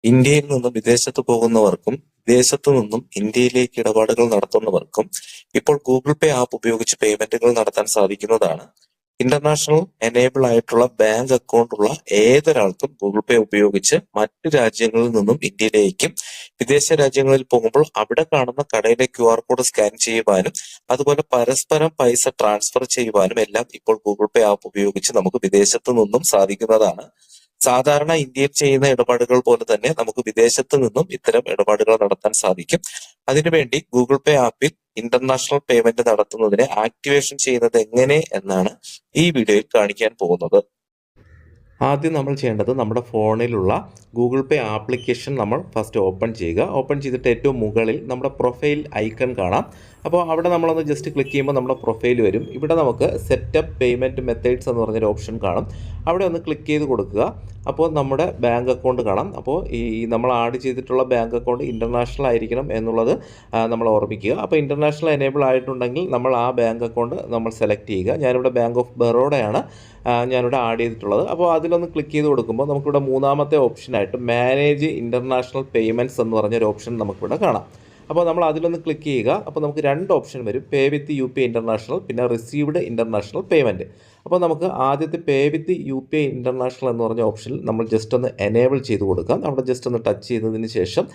ഇന്ത്യയിൽ നിന്നും വിദേശത്ത് പോകുന്നവർക്കും വിദേശത്തു നിന്നും ഇന്ത്യയിലേക്ക് ഇടപാടുകൾ നടത്തുന്നവർക്കും ഇപ്പോൾ ഗൂഗിൾ പേ ആപ്പ് ഉപയോഗിച്ച് പേയ്മെന്റുകൾ നടത്താൻ സാധിക്കുന്നതാണ്. ഇന്റർനാഷണൽ എനേബിൾ ആയിട്ടുള്ള ബാങ്ക് അക്കൗണ്ട് ഉള്ള ഏതൊരാൾക്കും ഗൂഗിൾ പേ ഉപയോഗിച്ച് മറ്റു രാജ്യങ്ങളിൽ നിന്നും ഇന്ത്യയിലേക്കും വിദേശ രാജ്യങ്ങളിൽ പോകുമ്പോൾ അവിടെ കാണുന്ന കടയിലെ QR കോഡ് സ്കാൻ ചെയ്യുവാനും അതുപോലെ പരസ്പരം പൈസ ട്രാൻസ്ഫർ ചെയ്യുവാനും എല്ലാം ഇപ്പോൾ ഗൂഗിൾ പേ ആപ്പ് ഉപയോഗിച്ച് നമുക്ക് വിദേശത്ത് നിന്നും സാധിക്കുന്നതാണ്. സാധാരണ ഇന്ത്യയിൽ ചെയ്യുന്ന ഇടപാടുകൾ പോലെ തന്നെ നമുക്ക് വിദേശത്ത് നിന്നും ഇത്തരം ഇടപാടുകൾ നടത്താൻ സാധിക്കും. അതിനുവേണ്ടി ഗൂഗിൾ പേ ആപ്പിൽ ഇന്റർനാഷണൽ പേയ്മെന്റ് നടത്തുന്നതിനെ ആക്ടിവേഷൻ ചെയ്യുന്നത് എങ്ങനെ എന്നാണ് ഈ വീഡിയോയിൽ കാണിക്കാൻ പോകുന്നത്. ആദ്യം നമ്മൾ ചെയ്യേണ്ടത് നമ്മുടെ ഫോണിലുള്ള ഗൂഗിൾ പേ ആപ്ലിക്കേഷൻ നമ്മൾ ഫസ്റ്റ് ഓപ്പൺ ചെയ്യുക. ഓപ്പൺ ചെയ്തിട്ട് ഏറ്റവും മുകളിൽ നമ്മുടെ പ്രൊഫൈൽ ഐക്കൺ കാണാം. അപ്പോൾ അവിടെ നമ്മളൊന്ന് ജസ്റ്റ് ക്ലിക്ക് ചെയ്യുമ്പോൾ നമ്മുടെ പ്രൊഫൈൽ വരും. ഇവിടെ നമുക്ക് സെറ്റപ്പ് പേയ്മെൻറ്റ് മെത്തേഡ്സ് എന്ന് പറഞ്ഞൊരു ഓപ്ഷൻ കാണും. അവിടെ ഒന്ന് ക്ലിക്ക് ചെയ്ത് കൊടുക്കുക. അപ്പോൾ നമ്മുടെ ബാങ്ക് അക്കൗണ്ട് കാണാം. അപ്പോൾ ഈ നമ്മൾ ആഡ് ചെയ്തിട്ടുള്ള ബാങ്ക് അക്കൗണ്ട് ഇൻ്റർനാഷണൽ ആയിരിക്കണം എന്നുള്ളത് നമ്മൾ ഓർമ്മിക്കുക. അപ്പോൾ ഇൻ്റർനാഷണൽ എനേബിൾ ആയിട്ടുണ്ടെങ്കിൽ നമ്മൾ ആ ബാങ്ക് അക്കൗണ്ട് നമ്മൾ സെലക്ട് ചെയ്യുക. ഞാനിവിടെ ബാങ്ക് ഓഫ് ബറോഡയാണ് ഞാനിവിടെ ആഡ് ചെയ്തിട്ടുള്ളത്. അപ്പോൾ അതിലൊന്ന് ക്ലിക്ക് ചെയ്ത് കൊടുക്കുമ്പോൾ നമുക്കിവിടെ മൂന്നാമത്തെ ഓപ്ഷനായിട്ട് മാനേജ് ഇൻ്റർനാഷണൽ പേയ്മെൻറ്റ്സ് എന്ന് പറഞ്ഞൊരു ഓപ്ഷൻ നമുക്കിവിടെ കാണാം. അപ്പോൾ നമ്മൾ അതിലൊന്ന് ക്ലിക്ക് ചെയ്യുക. അപ്പോൾ നമുക്ക് രണ്ട് ഓപ്ഷൻ വരും, പേ വിത്ത് UPI ഇൻ്റർനാഷണൽ, പിന്നെ റിസീവ്ഡ് ഇൻ്റർനാഷണൽ പേയ്മെൻറ്റ്. അപ്പോൾ നമുക്ക് ആദ്യത്തെ പേ വിത്ത് UPI ഇൻ്റർനാഷണൽ എന്ന് പറഞ്ഞ ഓപ്ഷനിൽ നമ്മൾ ജസ്റ്റ് ഒന്ന് എനേബിൾ ചെയ്ത് കൊടുക്കാം. അവിടെ ജസ്റ്റ് ഒന്ന് ടച്ച് ചെയ്തതിന് ശേഷം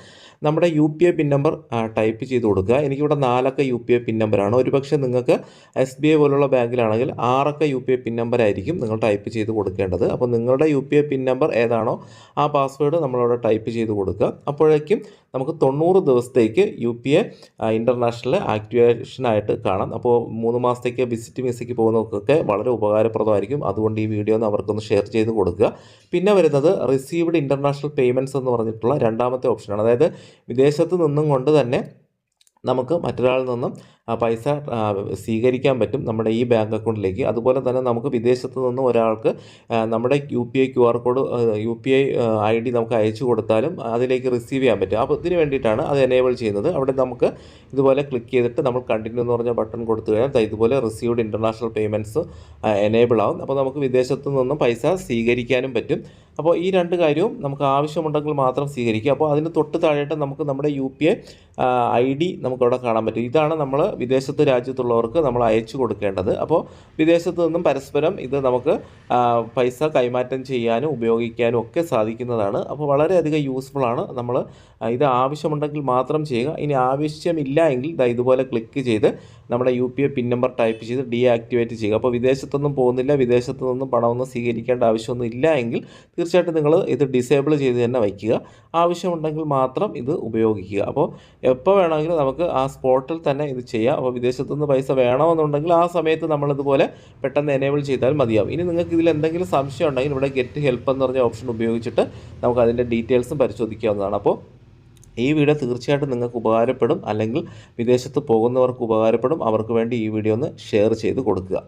നമ്മുടെ UPI പിൻ നമ്പർ ടൈപ്പ് ചെയ്ത് കൊടുക്കുക. എനിക്കിവിടെ 4 അക്ക UPI പിൻ നമ്പറാണ്. ഒരുപക്ഷെ നിങ്ങൾക്ക് SBI പോലുള്ള ബാങ്കിലാണെങ്കിൽ 6 അക്ക UPI പിൻ നമ്പർ ആയിരിക്കും നിങ്ങൾ ടൈപ്പ് ചെയ്ത് കൊടുക്കേണ്ടത്. അപ്പോൾ നിങ്ങളുടെ UPI പിൻ നമ്പർ ഏതാണോ ആ പാസ്വേഡ് നമ്മളവിടെ ടൈപ്പ് ചെയ്ത് കൊടുക്കുക. അപ്പോഴേക്കും നമുക്ക് 90 ദിവസത്തേക്ക് UPI ഇൻ്റർനാഷണൽ ആക്ടിവേഷനായിട്ട് കാണാം. അപ്പോൾ 3 മാസത്തേക്ക് വിസിറ്റ് വിസയ്ക്ക് പോകുന്നവർക്കൊക്കെ വളരെ ഉപകാരപ്രദമായിരിക്കും. അതുകൊണ്ട് ഈ വീഡിയോ ഒന്ന് അവർക്കൊന്ന് ഷെയർ ചെയ്ത് കൊടുക്കുക. പിന്നെ വരുന്നത് റിസീവ്ഡ് ഇൻ്റർനാഷണൽ പേയ്മെൻറ്റ്സ് എന്ന് പറഞ്ഞിട്ടുള്ള രണ്ടാമത്തെ ഓപ്ഷനാണ്. അതായത് വിദേശത്ത് നിന്നും കൊണ്ട് തന്നെ നമുക്ക് മറ്റൊരാളിൽ നിന്നും പൈസ സ്വീകരിക്കാൻ പറ്റും നമ്മുടെ ഈ ബാങ്ക് അക്കൗണ്ടിലേക്ക്. അതുപോലെ തന്നെ നമുക്ക് വിദേശത്ത് നിന്നും ഒരാൾക്ക് നമ്മുടെ UPI QR code UPI ID നമുക്ക് അയച്ചു കൊടുത്താലും അതിലേക്ക് റിസീവ് ചെയ്യാൻ പറ്റും. അപ്പോൾ ഇതിന് വേണ്ടിയിട്ടാണ് അത് എനേബിൾ ചെയ്യുന്നത്. അവിടെ നമുക്ക് ഇതുപോലെ ക്ലിക്ക് ചെയ്തിട്ട് നമ്മൾ കണ്ടിന്യൂ എന്ന് പറഞ്ഞ ബട്ടൺ കൊടുത്തു കഴിഞ്ഞാൽ ഇതുപോലെ റിസീവ്ഡ് ഇൻ്റർനാഷണൽ പേയ്മെൻറ്റ്സ് എനേബിൾ ആവും. അപ്പോൾ നമുക്ക് വിദേശത്ത് നിന്നും പൈസ സ്വീകരിക്കാനും പറ്റും. അപ്പോൾ ഈ രണ്ട് കാര്യവും നമുക്ക് ആവശ്യമുണ്ടെങ്കിൽ മാത്രം സ്വീകരിക്കുക. അപ്പോൾ അതിന് തൊട്ട് താഴെയായിട്ട് നമുക്ക് നമ്മുടെ UPI ID നമുക്കവിടെ കാണാൻ പറ്റും. ഇതാണ് നമ്മൾ വിദേശത്ത് രാജ്യത്തുള്ളവർക്ക് നമ്മൾ അയച്ചു കൊടുക്കേണ്ടത്. അപ്പോൾ വിദേശത്ത് നിന്നും പരസ്പരം ഇത് നമുക്ക് പൈസ കൈമാറ്റം ചെയ്യാനും ഉപയോഗിക്കാനും ഒക്കെ സാധിക്കുന്നതാണ്. അപ്പോൾ വളരെയധികം യൂസ്ഫുള്ളാണ്. നമ്മൾ ഇത് ആവശ്യമുണ്ടെങ്കിൽ മാത്രം ചെയ്യുക. ഇനി ആവശ്യമില്ല എങ്കിൽ ഇതുപോലെ ക്ലിക്ക് ചെയ്ത് നമ്മുടെ UPI പിൻ നമ്പർ ടൈപ്പ് ചെയ്ത് ഡീആക്ടിവേറ്റ് ചെയ്യുക. അപ്പോൾ വിദേശത്തൊന്നും പോകുന്നില്ല, വിദേശത്ത് നിന്നും പണമൊന്നും സ്വീകരിക്കേണ്ട ആവശ്യമൊന്നും ഇല്ല എങ്കിൽ തീർച്ചയായിട്ടും നിങ്ങൾ ഇത് ഡിസേബിൾ ചെയ്ത് തന്നെ വയ്ക്കുക. ആവശ്യമുണ്ടെങ്കിൽ മാത്രം ഇത് ഉപയോഗിക്കുക. അപ്പോൾ എപ്പോൾ വേണമെങ്കിലും നമുക്ക് ആ സ്പോട്ടിൽ തന്നെ ഇത് ചെയ്യാം. അപ്പോൾ വിദേശത്തുനിന്ന് പൈസ വേണമെന്നുണ്ടെങ്കിൽ ആ സമയത്ത് നമ്മളിതുപോലെ പെട്ടെന്ന് എനേബിൾ ചെയ്താൽ മതിയാവും. ഇനി നിങ്ങൾക്ക് ഇതിൽ എന്തെങ്കിലും സംശയം ഉണ്ടെങ്കിൽ ഇവിടെ ഗെറ്റ് ഹെൽപ്പ് എന്ന് പറഞ്ഞ ഓപ്ഷൻ ഉപയോഗിച്ചിട്ട് നമുക്ക് അതിൻ്റെ ഡീറ്റെയിൽസും പരിശോധിക്കാവുന്നതാണ്. അപ്പോൾ ഈ വീഡിയോ തീർച്ചയായിട്ടും നിങ്ങൾക്ക് ഉപകാരപ്പെടും, അല്ലെങ്കിൽ വിദേശത്ത് പോകുന്നവർക്ക് ഉപകാരപ്പെടും. അവർക്ക് വേണ്ടി ഈ വീഡിയോ ഒന്ന് ഷെയർ ചെയ്ത് കൊടുക്കുക.